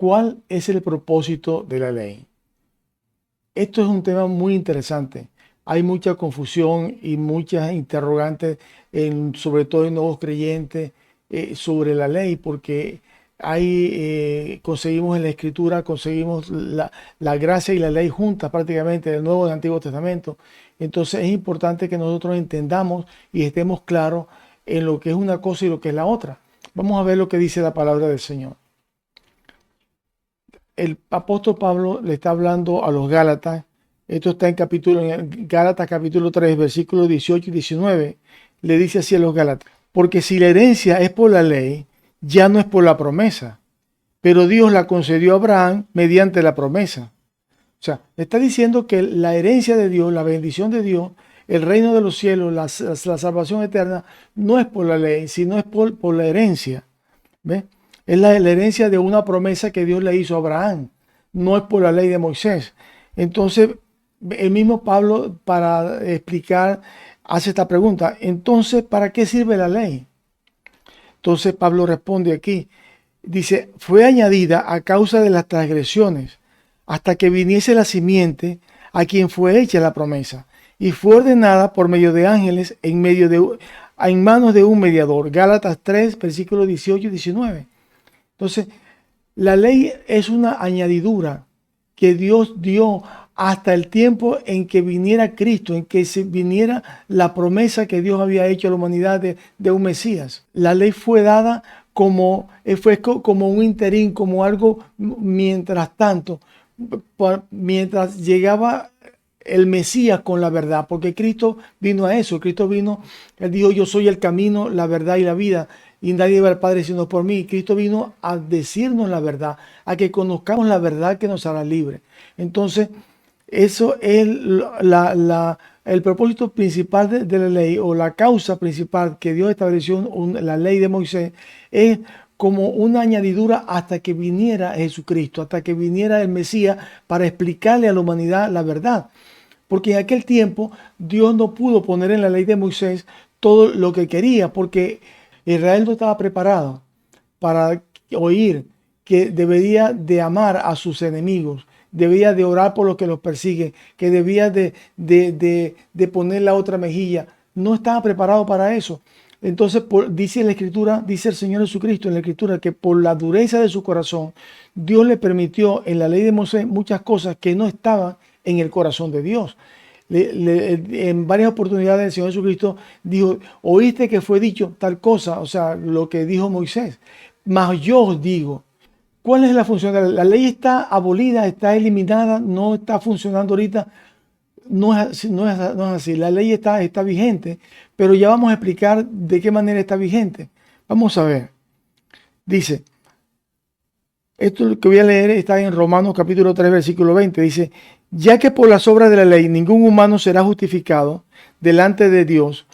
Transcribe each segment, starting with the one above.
¿Cuál es el propósito de la ley? Esto es un tema muy interesante. Hay mucha confusión y muchas interrogantes, sobre todo en nuevos creyentes, sobre la ley, porque conseguimos en la Escritura, conseguimos la gracia y la ley juntas prácticamente del Nuevo y del Antiguo Testamento. Entonces es importante que nosotros entendamos y estemos claros en lo que es una cosa y lo que es la otra. Vamos a ver lo que dice la palabra del Señor. El apóstol Pablo le está hablando a los Gálatas. Esto está en Gálatas capítulo 3, versículos 18 y 19. Le dice así a los Gálatas: porque si la herencia es por la ley, ya no es por la promesa, pero Dios la concedió a Abraham mediante la promesa. O sea, está diciendo que la herencia de Dios, la bendición de Dios, el reino de los cielos, la salvación eterna, no es por la ley, sino es por la herencia. ¿Ve? Es la herencia de una promesa que Dios le hizo a Abraham, no es por la ley de Moisés. Entonces, el mismo Pablo, para explicar, hace esta pregunta: entonces, ¿para qué sirve la ley? Entonces Pablo responde aquí, dice: fue añadida a causa de las transgresiones, hasta que viniese la simiente a quien fue hecha la promesa, y fue ordenada por medio de ángeles en manos de un mediador. Gálatas 3, versículos 18 y 19. Entonces, la ley es una añadidura que Dios dio hasta el tiempo en que viniera Cristo, en que se viniera la promesa que Dios había hecho a la humanidad de un Mesías. La ley fue dada como un interín, como algo mientras tanto, mientras llegaba el Mesías con la verdad, porque Cristo vino a eso. Cristo vino, Él dijo: yo soy el camino, la verdad y la vida, y nadie va al Padre sino por mí. Cristo vino a decirnos la verdad, a que conozcamos la verdad que nos hará libres. Entonces, eso es el propósito principal de la ley, o la causa principal que Dios estableció la ley de Moisés, es como una añadidura hasta que viniera Jesucristo, hasta que viniera el Mesías para explicarle a la humanidad la verdad. Porque en aquel tiempo Dios no pudo poner en la ley de Moisés todo lo que quería, porque Israel no estaba preparado para oír que debería de amar a sus enemigos, debía de orar por los que los persiguen, que debía de poner la otra mejilla. No estaba preparado para eso. Entonces dice la Escritura, dice el Señor Jesucristo en la Escritura, que por la dureza de su corazón, Dios le permitió en la ley de Moisés muchas cosas que no estaban en el corazón de Dios. En varias oportunidades el Señor Jesucristo dijo: oíste que fue dicho tal cosa, o sea, lo que dijo Moisés, mas yo os digo. ¿Cuál es la función de la ley? La ley está abolida, está eliminada, no está funcionando ahorita. No es así, no es así. La ley está vigente, pero ya vamos a explicar de qué manera está vigente. Vamos a ver. Dice, esto que voy a leer está en Romanos capítulo 3, versículo 20. Dice: ya que por las obras de la ley ningún humano será justificado delante de Dios,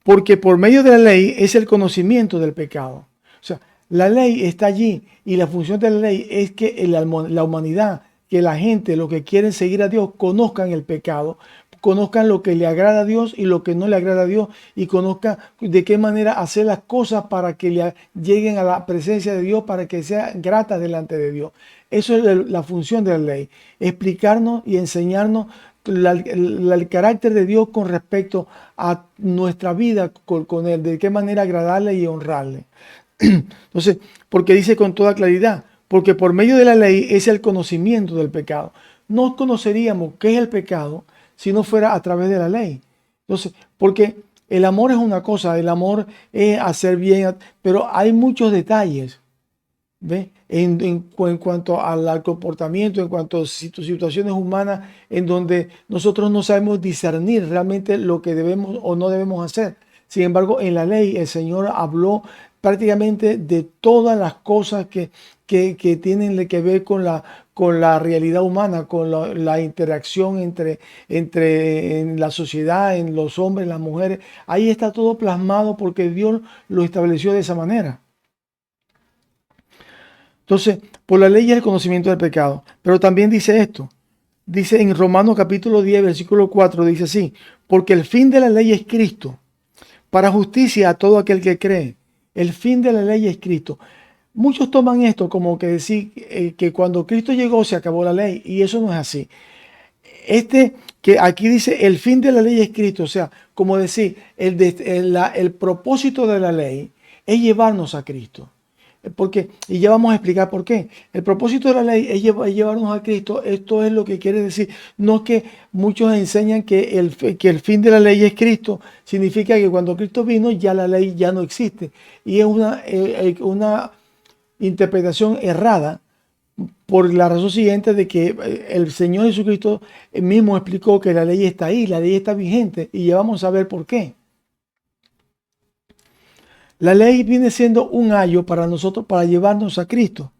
porque por medio de la ley es el conocimiento del pecado. O sea, la ley está allí, y la función de la ley es que la humanidad, que la gente, los que quieren seguir a Dios, conozcan el pecado, conozcan lo que le agrada a Dios y lo que no le agrada a Dios, y conozcan de qué manera hacer las cosas para que lleguen a la presencia de Dios, para que sean gratas delante de Dios. Eso es la función de la ley: explicarnos y enseñarnos el carácter de Dios con respecto a nuestra vida con Él, de qué manera agradarle y honrarle. Entonces, porque dice con toda claridad: porque por medio de la ley es el conocimiento del pecado. No conoceríamos qué es el pecado si no fuera a través de la ley. Entonces, porque el amor es una cosa, el amor es hacer bien, pero hay muchos detalles, ¿ve? En cuanto al comportamiento, en cuanto a situaciones humanas, en donde nosotros no sabemos discernir realmente lo que debemos o no debemos hacer. Sin embargo, en la ley el Señor habló prácticamente de todas las cosas que tienen que ver con la realidad humana, con la interacción en la sociedad, en los hombres, las mujeres. Ahí está todo plasmado, porque Dios lo estableció de esa manera. Entonces, por la ley es el conocimiento del pecado. Pero también dice esto. Dice en Romanos capítulo 10, versículo 4, dice así: porque el fin de la ley es Cristo, para justicia a todo aquel que cree. El fin de la ley es Cristo. Muchos toman esto como que decir que cuando Cristo llegó se acabó la ley, y eso no es así. Que aquí dice el fin de la ley es Cristo, o sea, como decir, el propósito de la ley es llevarnos a Cristo. Porque, y ya vamos a explicar por qué. El propósito de la ley es llevarnos a Cristo. Esto es lo que quiere decir. No es que muchos enseñan que el fin de la ley es Cristo. Significa que cuando Cristo vino ya la ley ya no existe. Y es una interpretación errada por la razón siguiente de que el Señor Jesucristo mismo explicó que la ley está ahí, la ley está vigente y ya vamos a ver por qué. La ley viene siendo un ayo para nosotros para llevarnos a Cristo.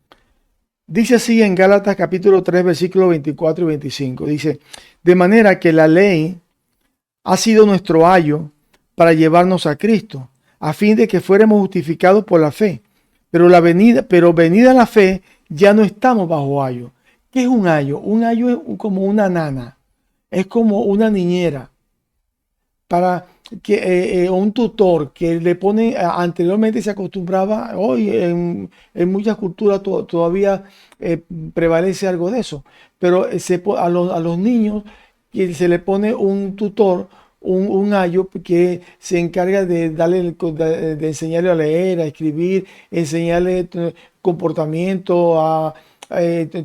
Dice así en Gálatas capítulo 3 versículos 24 y 25. Dice, de manera que la ley ha sido nuestro ayo para llevarnos a Cristo, a fin de que fuéramos justificados por la fe. Pero venida la fe, ya no estamos bajo ayo. ¿Qué es un ayo? Un ayo es como una nana, es como una niñera, para que un tutor que le pone, anteriormente se acostumbraba, hoy en muchas culturas todavía prevalece algo de eso, pero a los niños que se le pone un tutor, un ayo que se encarga de darle, de enseñarle a leer, a escribir, enseñarle comportamiento,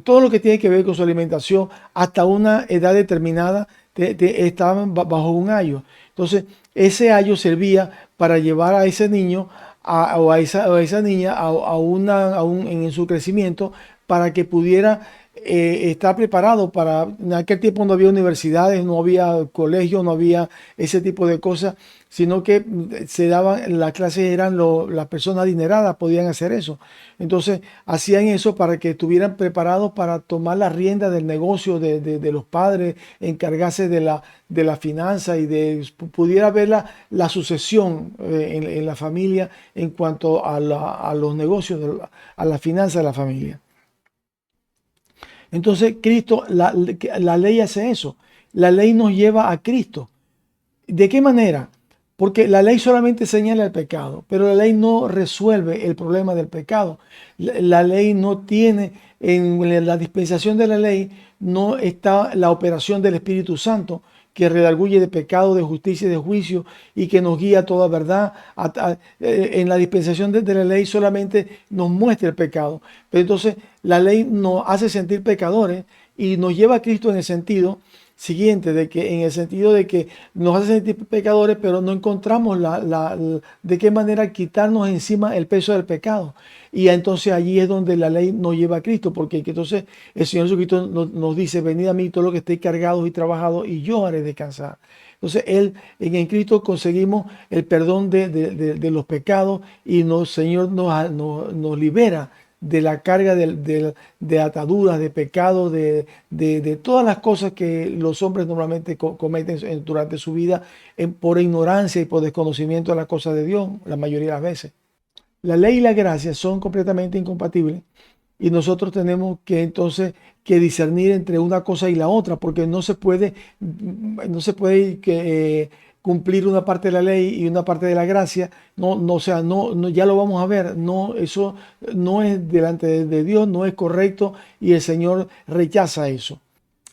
todo lo que tiene que ver con su alimentación, hasta una edad determinada estaban bajo un ayo. Entonces, ese ayo servía para llevar a ese niño o a esa niña en su crecimiento para que pudiera estar preparado para. En aquel tiempo no había universidades, no había colegios, no había ese tipo de cosas, sino que se daban, las clases eran las personas adineradas podían hacer eso. Entonces hacían eso para que estuvieran preparados para tomar la rienda del negocio de los padres, encargarse de la finanza y pudiera ver la sucesión en la familia en cuanto a los negocios, a la finanza de la familia. Entonces, la ley hace eso. La ley nos lleva a Cristo. ¿De qué manera? Porque la ley solamente señala el pecado, pero la ley no resuelve el problema del pecado. La ley no tiene, en la dispensación de la ley, no está la operación del Espíritu Santo que redarguye de pecado, de justicia y de juicio y que nos guía a toda verdad. En la dispensación de la ley solamente nos muestra el pecado. Pero entonces la ley nos hace sentir pecadores y nos lleva a Cristo en el sentido siguiente, en el sentido de que nos hace sentir pecadores, pero no encontramos de qué manera quitarnos encima el peso del pecado. Y entonces allí es donde la ley nos lleva a Cristo, porque entonces el Señor Jesucristo nos dice, venid a mí todos los que estéis cargados y trabajados, y yo haré descansar. Entonces en Cristo conseguimos el perdón de los pecados y Señor nos libera de la carga de ataduras, de pecados, de todas las cosas que los hombres normalmente cometen durante su vida por ignorancia y por desconocimiento de las cosas de Dios, la mayoría de las veces. La ley y la gracia son completamente incompatibles y nosotros tenemos que entonces que discernir entre una cosa y la otra, porque no se puede cumplir una parte de la ley y una parte de la gracia. No, o sea, ya lo vamos a ver. No, eso no es delante de Dios, no es correcto y el Señor rechaza eso.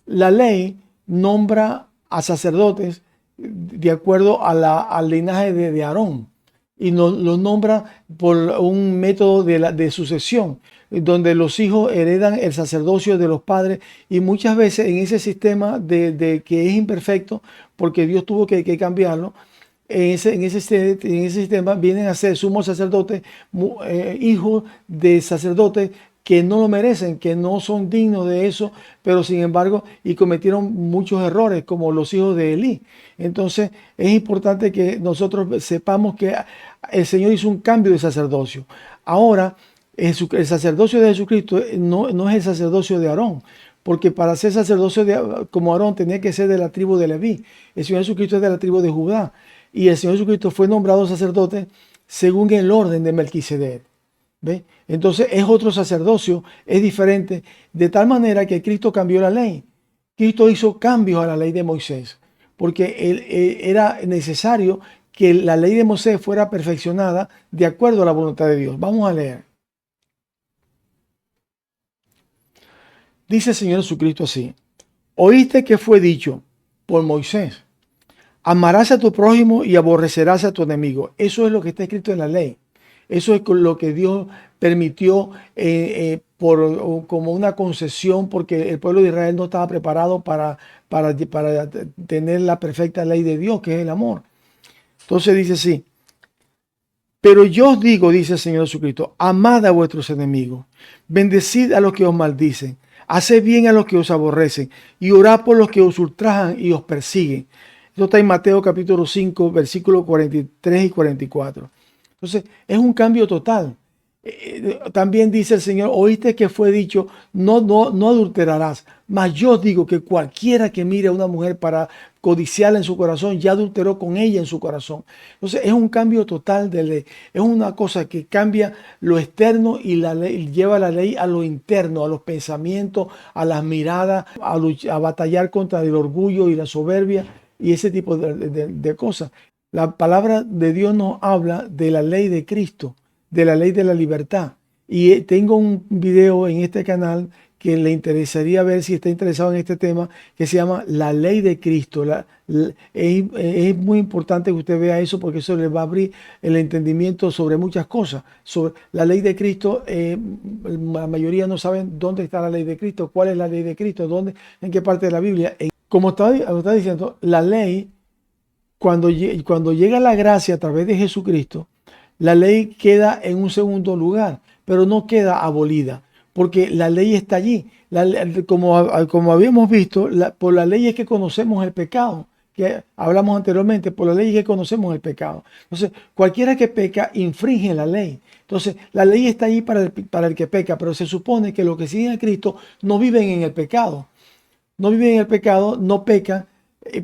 La ley nombra a sacerdotes de acuerdo al linaje de Aarón y los nombra por un método de sucesión, donde los hijos heredan el sacerdocio de los padres y muchas veces en ese sistema de que es imperfecto, porque Dios tuvo que cambiarlo, en ese sistema vienen a ser sumos sacerdotes, hijos de sacerdotes que no lo merecen, que no son dignos de eso, pero sin embargo, y cometieron muchos errores, como los hijos de Elí. Entonces, es importante que nosotros sepamos que el Señor hizo un cambio de sacerdocio. Ahora, el sacerdocio de Jesucristo no es el sacerdocio de Aarón, porque para ser sacerdocio como Aarón tenía que ser de la tribu de Leví. El Señor Jesucristo es de la tribu de Judá. Y el Señor Jesucristo fue nombrado sacerdote según el orden de Melquisedec. ¿Ve? Entonces es otro sacerdocio, es diferente, de tal manera que Cristo cambió la ley. Cristo hizo cambios a la ley de Moisés, porque era necesario que la ley de Moisés fuera perfeccionada de acuerdo a la voluntad de Dios. Vamos a leer. Dice el Señor Jesucristo así: oíste que fue dicho por Moisés, amarás a tu prójimo y aborrecerás a tu enemigo. Eso es lo que está escrito en la ley. Eso es lo que Dios permitió como una concesión, porque el pueblo de Israel no estaba preparado para tener la perfecta ley de Dios, que es el amor. Entonces dice así: pero yo os digo, dice el Señor Jesucristo, amad a vuestros enemigos, bendecid a los que os maldicen, haced bien a los que os aborrecen y orad por los que os ultrajan y os persiguen. Esto está en Mateo capítulo 5, versículos 43 y 44. Entonces, es un cambio total. También dice el Señor: oíste que fue dicho, no adulterarás. Mas yo digo que cualquiera que mire a una mujer para codiciarla en su corazón, ya adulteró con ella en su corazón. Entonces, es un cambio total de ley. Es una cosa que cambia lo externo y la ley, lleva la ley a lo interno, a los pensamientos, a las miradas, a batallar contra el orgullo y la soberbia y ese tipo de cosas. La palabra de Dios nos habla de la ley de Cristo, de la ley de la libertad. Y tengo un video en este canal que le interesaría ver si está interesado en este tema, que se llama La Ley de Cristo. Es muy importante que usted vea eso, porque eso le va a abrir el entendimiento sobre muchas cosas. Sobre la ley de Cristo, la mayoría no saben dónde está la ley de Cristo, cuál es la ley de Cristo, dónde, en qué parte de la Biblia. Como está diciendo, la ley, cuando llega la gracia a través de Jesucristo, la ley queda en un segundo lugar, pero no queda abolida, porque la ley está allí. Como habíamos visto, por la ley es que conocemos el pecado, que hablamos anteriormente. Por la ley es que conocemos el pecado. Entonces, cualquiera que peca infringe la ley. Entonces, la ley está allí para el que peca, pero se supone que los que siguen a Cristo no viven en el pecado. No viven en el pecado, no pecan.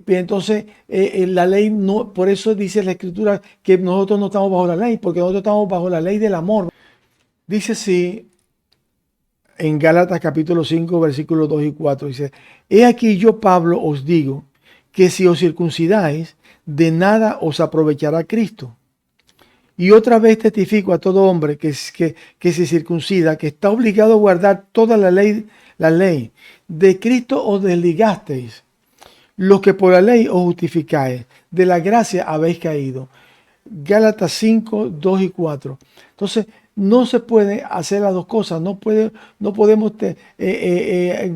Entonces, la ley no, por eso dice la Escritura que nosotros no estamos bajo la ley, porque nosotros estamos bajo la ley del amor. Dice así en Gálatas capítulo 5, versículos 2 y 4. Dice: he aquí yo, Pablo, os digo que si os circuncidáis, de nada os aprovechará Cristo. Y otra vez testifico a todo hombre que se circuncida, que está obligado a guardar toda la ley. De Cristo os desligasteis, los que por la ley os justificáis, de la gracia habéis caído. Gálatas 5, 2 y 4. Entonces, no se puede hacer las dos cosas. No podemos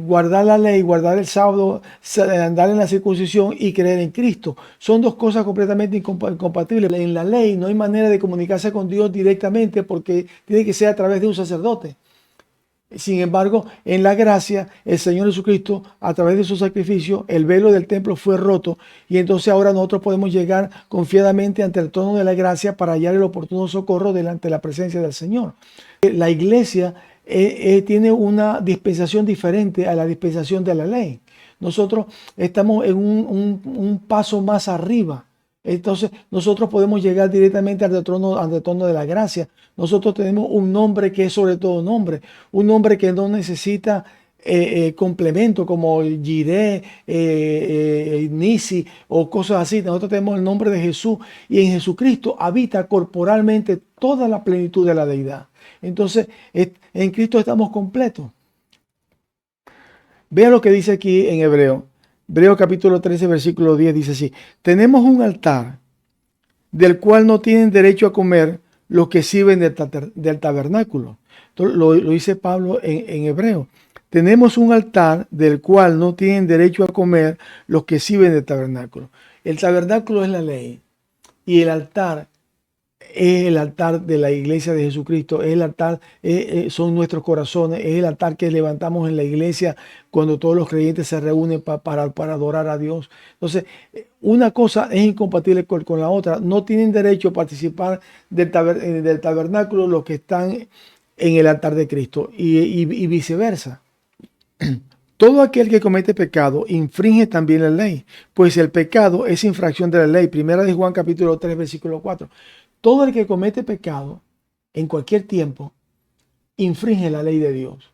guardar la ley, guardar el sábado, andar en la circuncisión y creer en Cristo. Son dos cosas completamente incompatibles. En la ley no hay manera de comunicarse con Dios directamente, porque tiene que ser a través de un sacerdote. Sin embargo, en la gracia, el Señor Jesucristo, a través de su sacrificio, el velo del templo fue roto, y entonces ahora nosotros podemos llegar confiadamente ante el trono de la gracia para hallar el oportuno socorro delante de la presencia del Señor. La iglesia tiene una dispensación diferente a la dispensación de la ley. Nosotros estamos en un paso más arriba. Entonces nosotros podemos llegar directamente al trono de la gracia. Nosotros tenemos un nombre que es sobre todo nombre, un nombre que no necesita complemento como Jireh, Nisi o cosas así. Nosotros tenemos el nombre de Jesús, y en Jesucristo habita corporalmente toda la plenitud de la deidad. Entonces en Cristo estamos completos. Vean lo que dice aquí en Hebreo. Hebreo capítulo 13, versículo 10 dice así: tenemos un altar del cual no tienen derecho a comer los que sirven del tabernáculo. Entonces, lo dice Pablo en Hebreo. Tenemos un altar del cual no tienen derecho a comer los que sirven del tabernáculo. El tabernáculo es la ley, y el altar es el altar de la iglesia de Jesucristo, es el altar, son nuestros corazones, es el altar que levantamos en la iglesia cuando todos los creyentes se reúnen para adorar a Dios. Entonces, una cosa es incompatible con la otra. No tienen derecho a participar del tabernáculo los que están en el altar de Cristo, y viceversa. Todo aquel que comete pecado infringe también la ley, pues el pecado es infracción de la ley. Primera de Juan capítulo 3, versículo 4. Todo el que comete pecado en cualquier tiempo infringe la ley de Dios.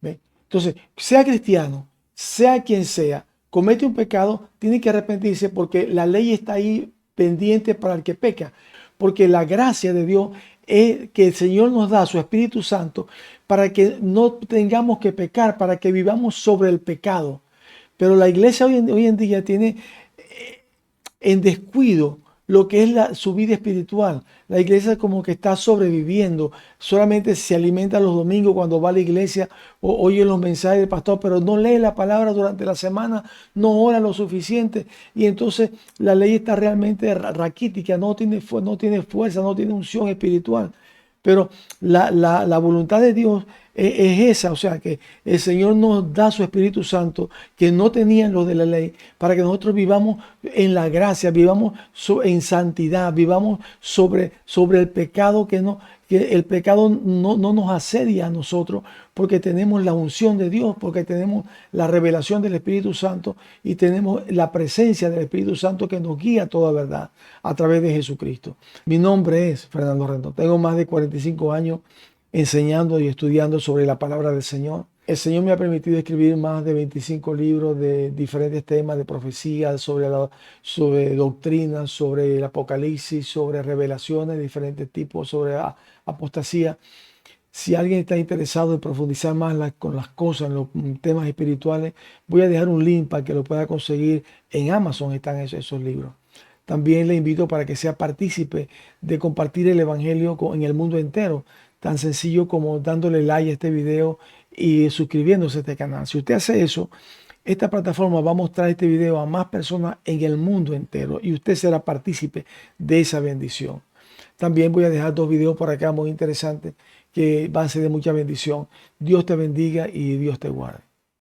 ¿Ve? Entonces, sea cristiano, sea quien sea, comete un pecado, tiene que arrepentirse, porque la ley está ahí pendiente para el que peca. Porque la gracia de Dios es que el Señor nos da su Espíritu Santo para que no tengamos que pecar, para que vivamos sobre el pecado. Pero la iglesia hoy en día tiene en descuido lo que es su vida espiritual. La iglesia como que está sobreviviendo, solamente se alimenta los domingos cuando va a la iglesia o oye los mensajes del pastor, pero no lee la palabra durante la semana, no ora lo suficiente y entonces la ley está realmente raquítica, no tiene fuerza, no tiene unción espiritual. Pero la voluntad de Dios es esa, o sea, que el Señor nos da su Espíritu Santo que no tenían los de la ley, para que nosotros vivamos en la gracia, vivamos en santidad, vivamos sobre el pecado, que el pecado no nos asedia a nosotros, porque tenemos la unción de Dios, porque tenemos la revelación del Espíritu Santo y tenemos la presencia del Espíritu Santo que nos guía a toda verdad a través de Jesucristo. Mi nombre es Fernando Rendón. Tengo más de 45 años enseñando y estudiando sobre la palabra del Señor. El Señor me ha permitido escribir más de 25 libros de diferentes temas de profecía, sobre doctrina, sobre el Apocalipsis, sobre revelaciones de diferentes tipos, sobre apostasía. Si alguien está interesado en profundizar más con las cosas, en los temas espirituales, voy a dejar un link para que lo pueda conseguir. En Amazon están esos libros. También le invito para que sea partícipe de compartir el Evangelio en el mundo entero. Tan sencillo como dándole like a este video y suscribiéndose a este canal. Si usted hace eso, esta plataforma va a mostrar este video a más personas en el mundo entero y usted será partícipe de esa bendición. También voy a dejar 2 videos por acá muy interesantes que van a ser de mucha bendición. Dios te bendiga y Dios te guarde.